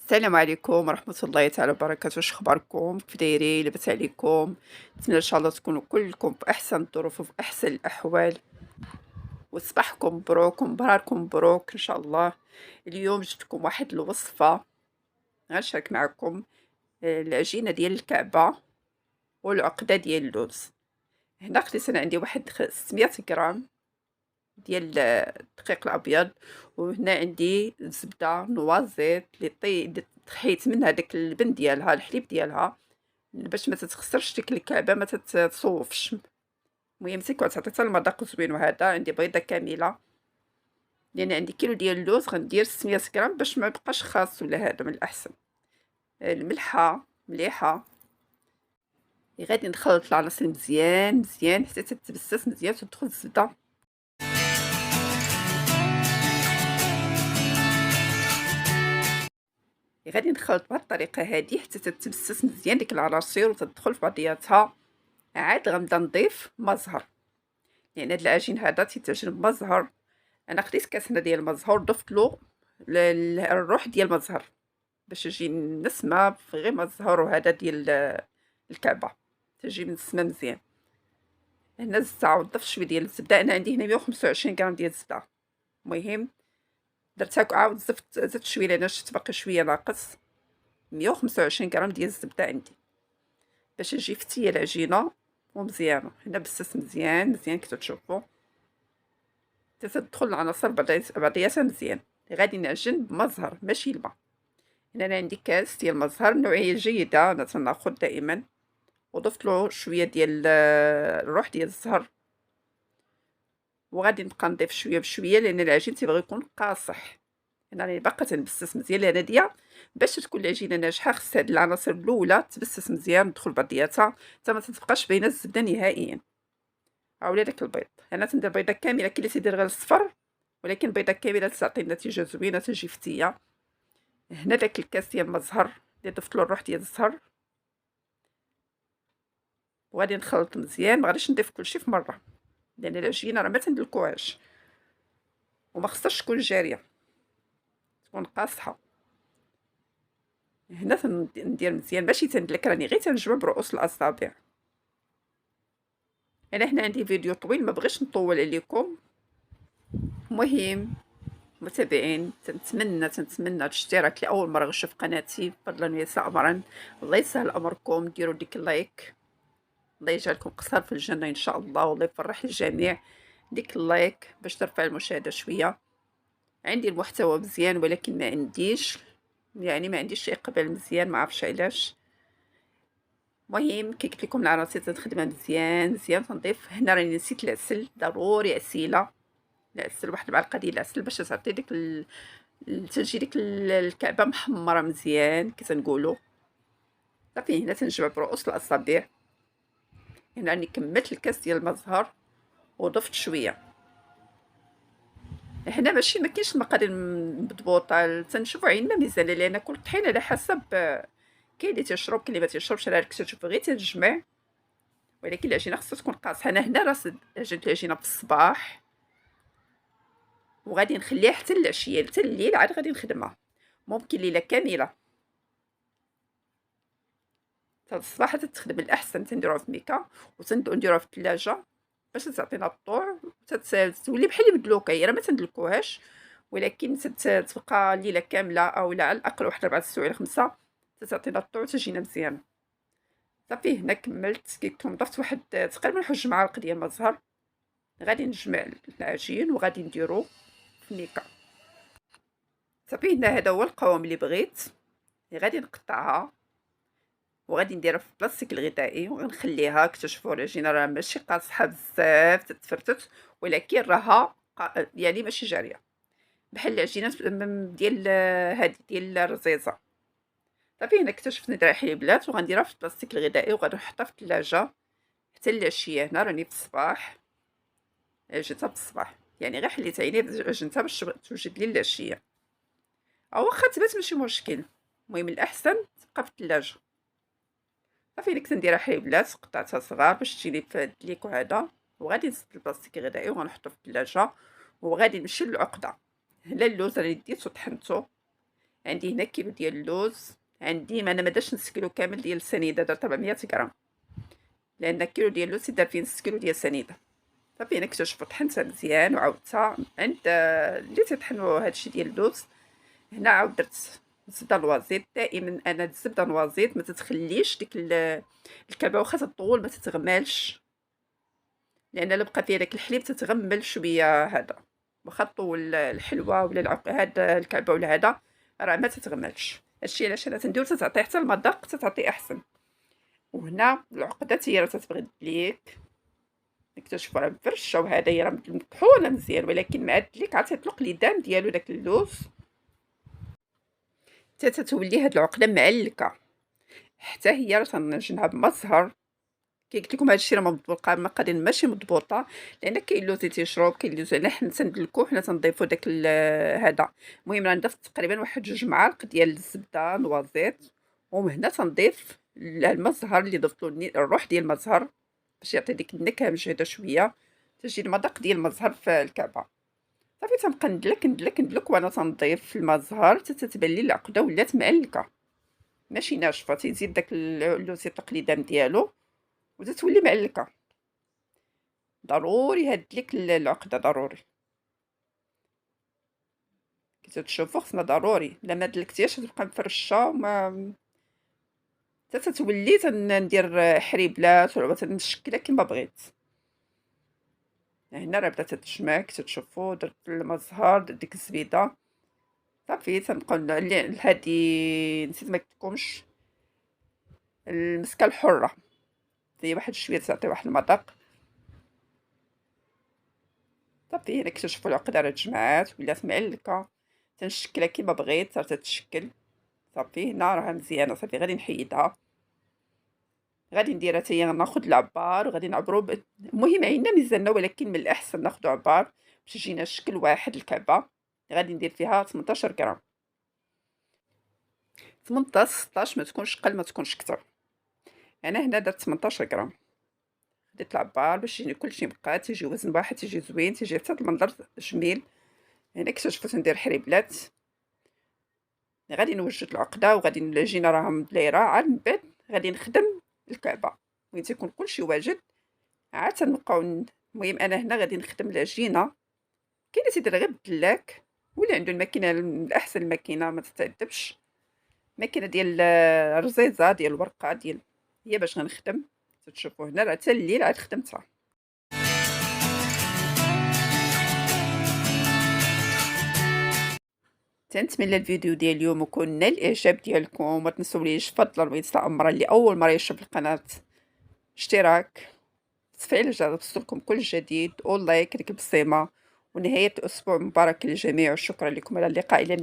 السلام عليكم ورحمة الله تعالى وبركاته. واش اخباركم؟ كيف دايرين؟ لاباس عليكم؟ نتمنى ان شاء الله تكونوا كلكم في احسن الظروف وفي احسن الاحوال، وصباحكم مبروك ونهاركم مبروك ان شاء الله. اليوم جبتكم واحد الوصفة غنشارك معكم. العجينة ديال الكعبة والعقدة ديال اللوز. هنا خديت انا عندي واحد 600 غرام ديال الدقيق الابيض، وهنا عندي زبده نوازيت اللي طحيت منها داك اللبن ديالها، الحليب ديالها، باش ما تتخسرش ديك الكعبه ما تتصوفش. المهم سيكون تعطي حتى المذاق زوين. وهذا عندي بيضه كامله، لان عندي كيلو ديال اللوز غندير 600 غرام باش ما يبقاش خاص، ولا هذا من الاحسن. الملحه مليحه. غادي نخلط العناصر مزيان مزيان حتى تتبسس مزيان تدخل الزبده. غادي نخلط بهاد الطريقه هادي حتى تتبسس مزيان ديك العناصر وتدخل في بعضياتها. عاد غنبدا نضيف ما زهر، لان هاد العجين هذا تيتعجن بما زهر. انا خديت كاس هنا ديال ما زهر، ضفت له الروح ديال ما زهر باش يجي النسمه في غير ما زهر، وهذا ديال الكعبه تجي من السما مزيان. هنا زدت عاود ضفت شويه ديال الزبده، انا عندي هنا 125 غرام ديال الزبده. المهم درتها عاود زدت شويه لان شفت باقي شويه ناقص. 125 غرام ديال الزبده عندي باش تجي فتيه العجينه ومزيانه. هنا بسس مزيان مزيان كي تشوفوا تدخل العناصر بعضياتها مزيان. غادي نعجن بما زهر ماشي الماء. هنا انا عندي كاس ديال ما زهر نوعيه جيده انا تناخذ دائما، وضفت له شويه ديال الروح ديال الزهر، وغادي نبقى نضيف شويه بشويه لان العجين تيبغي يكون قاصح. هنا راني باقا تنبسس مزيان لان هاديه باش تكون العجينه ناجحه خص هاد العناصر الاولى تبسس مزيان تدخل بعضياتها حتى ما تبقاش باينه الزبده نهائيا. عاولي داك البيض، انا تندير بيضه كامله، كاين اللي تيدير غير الصفر، ولكن بيضه كامله تعطي نتيجه زوينه تجي فتيه. هنا داك الكاس ديال ما زهر اللي ضفت له الروح ديال الزهر، وغادي نخلط مزيان. ما غاديش نضيف كلشي في مره لان العجينه راه ما تندلكوهاش، وما خصهاش تكون جاريه، تكون قاصحه. هنا ندير مزيان ماشي تندلك، راني غير تنجمع برؤوس الاصابع. انا هنا عندي فيديو طويل ما بغيتش نطول عليكم. المهم متابعين تنتمنى الاشتراك لاول مره غتشوف قناتي فضلا ويسع امرا. الله يسهل امركم، ديروا ديك اللايك، الله يجعلكم قصار في الجنه ان شاء الله، والله يفرح الجميع. ديك اللايك باش ترفع المشاهده شويه. عندي المحتوى مزيان ولكن ما عنديش شي قبل مزيان، ما عرفش علاش. المهم كي قلت لكم العناصر تنخدمها مزيان مزيان. تنضيف هنا راني نسيت العسل، ضروري عسيله، العسل واحد المعلقه ديال العسل باش تعطي ديك تجي ديك الكعبه محمره مزيان كي تنقولوا. صافي هنا تنجمع برؤوس الاصابع. هنا راني كملت الكاس ديال المزهر وضفت شويه. هنا ماشي ما كاينش المقادير مضبوطه، تنشوفوا عيننا ميزانه لان كل طحين على حسب. كاين اللي تيشرب كاين اللي ما تيشربش، راك تشوف غير تنجمع، ولكن العجينه خصها تكون قاصحه. انا هنا راه عجنت العجينه في الصباح وغادي نخليها حتى العشيه حتى الليل عاد غادي نخدمها، ممكن ليله كامله حتى الصباح تتخدم. الاحسن تنديروها في ميكا ونديروها في الثلاجه باش تعطينا الطوع تولي بحال المدلوكه، هي راه ما تندلكوهاش ولكن تبقى ليله كامله او على الاقل واحد 4 سوايع 5 تعطينا الطوع تجينا مزيان. صافي هنا كملت كي كنت ضفت واحد تقريبا 1 معالق ديال ما زهر. غادي نجمع العجين وغادي نديرو في ميكا. صافي هنا هذا هو القوام اللي بغيت. غادي نقطعها وغادي نديرها في بلاستيك الغذائي وغنخليها. كتشوفوا العجينه راه ماشي قاصحه بزاف تتفرتت، ولكن راها يعني ماشي جاريه بحال العجينات ديال هذه ديال الرزيزه. صافي هنا اكتشفت ندير حليبلات وغنديرها في البلاستيك الغذائي وغادي نحطها في الثلاجه حتى العشيه. هنا راني في الصباح عجنتها بالصباح، يعني غير حليتها عيني عجنتها باش توجد لي العشيه، او واخا تبات ماشي مشكل. المهم الاحسن تبقى في الثلاجه. صافي اللي كنت نديرها حليبلات قطعتها صغار باش تجيني في هاد الليكو هذا، وغادي نسد البلاستيك الغذائي وغنحطو في الثلاجه وغادي نمشي للعقده. هنا اللوز راني ديت وطحنتو، عندي هنا كيلو ديال اللوز، عندي ما انا ما درتش نص كيلو كامل ديال السنيده، درت 400 غرام، لان كيلو ديال اللوز دار فيه نص كيلو ديال السنيده. صافي هنا كتشوفوا طحنتها مزيان وعاودتها عند اللي تطحنوا هادشي ديال اللوز. هنا عاود درت الزبده نوازيط. دائما انا الزبده نوازيط ما تتخليش ديك الكعبه واخا تطول ما تتغمالش، لان الا بقى فيها داك الحليب تتغمل شويه. هذا واخا طول الحلوه ولا هذا الكعبه ولا هذا راه ما تتغملش. هادشي علاش انا تندير تتعطي حتى المذاق تتعطي احسن. وهنا العقده هي راه تتبغي دليك، نكتشفوا راه مفرشه وهذا هي راه مطحونه مزيان، ولكن مع الدليك عاد تيطلق ليدام ديالو داك اللوز حتى تتولي هاد العقده معلكه، حتى هي راه تنجنها بمزهر. كي قلت لكم هادشي راه مضبوط المقادير ماشي مضبوطه، لان كاين اللوز اللي تيشرب، كاين اللوز اللي حنا تندلكو، حنا تنضيفو داك هذا. المهم راه نضيف تقريبا واحد 2 معالق ديال الزبده نوازيط، ومن هنا تنضيف المزهر اللي ضفتو الروح ديال المزهر باش يعطي ديك النكهه مجهده شويه، تجي المذاق ديال المزهر في الكعبه. صافي تنبقى ندلك ندلك ندلك وانا تنضيف المزهر حتى تتبان لي العقده ولات معلكه ماشي ناشفه. تيزيد داك اللوز يطلق ليدام ديالو وتتولي معلكه. ضروري هاد ديك العقده ضروري كي تشوفوا خصنا ضروري، الا ما دلكتيهاش تبقى مفرشه وما حتى تتولي تندير حريبلات ولا تنشكلها كما بغيت. هنا راه بدات تجمع كي تشوفوا، درت المزهر درت ديك الزبيده. صافي تنبقاو هادي نسيت ما قلتلكمش المسكه الحره، هي واحد شويه تعطي واحد المذاق. صافي هنا كتشوفوا العقده راه تجمعات ولات معلكه، تنشكلها كيما بغيت راه تتشكل. صافي هنا راها مزيانه. صافي غادي نحيدها، غادي نديرها حتى هي ناخذ العبار وغادي نعبرو المهم عندنا ميزاننا، ولكن من الاحسن ناخذ عبار باش يجينا شكل واحد الكعبه. غادي ندير فيها 18 غرام، 18 16 ما تكونش قل ما تكونش كتر. انا هنا درت 18 غرام. خديت العبار باش يجيني كلشي بقى تيجي وزن واحد، تيجي زوين، تيجي حتى المنظر جميل. هنا اكتشفت ندير حريبلات. غادي نوجد العقده وغادي العجينه راها مدليره، عاد من بعد غادي نخدم الكعبه وين تيكون كلشي واجد. عاد تنبقاو المهم انا هنا غادي نخدم العجينه. كاين اللي تيدير غير بالدلاك، واللي عنده الماكينه الاحسن الماكينه ما تتعذبش، ماكينه ديال الرزيزه ديال الورقه ديال هي باش غنخدم. تشوفوا هنا راه حتى الليل عاد خدمتها. تنتمنى الفيديو ديال اليوم يكون نال الاعجاب ديالكم. وما تنسوليش فضلا ويتسع امرا اللي اول مره يشوف القناه اشتراك، تفعيل الجرس توصلكم كل جديد، واللايك ديك البصيمه. ونهايه الاسبوع مبارك للجميع، وشكرا لكم على اللقاء الى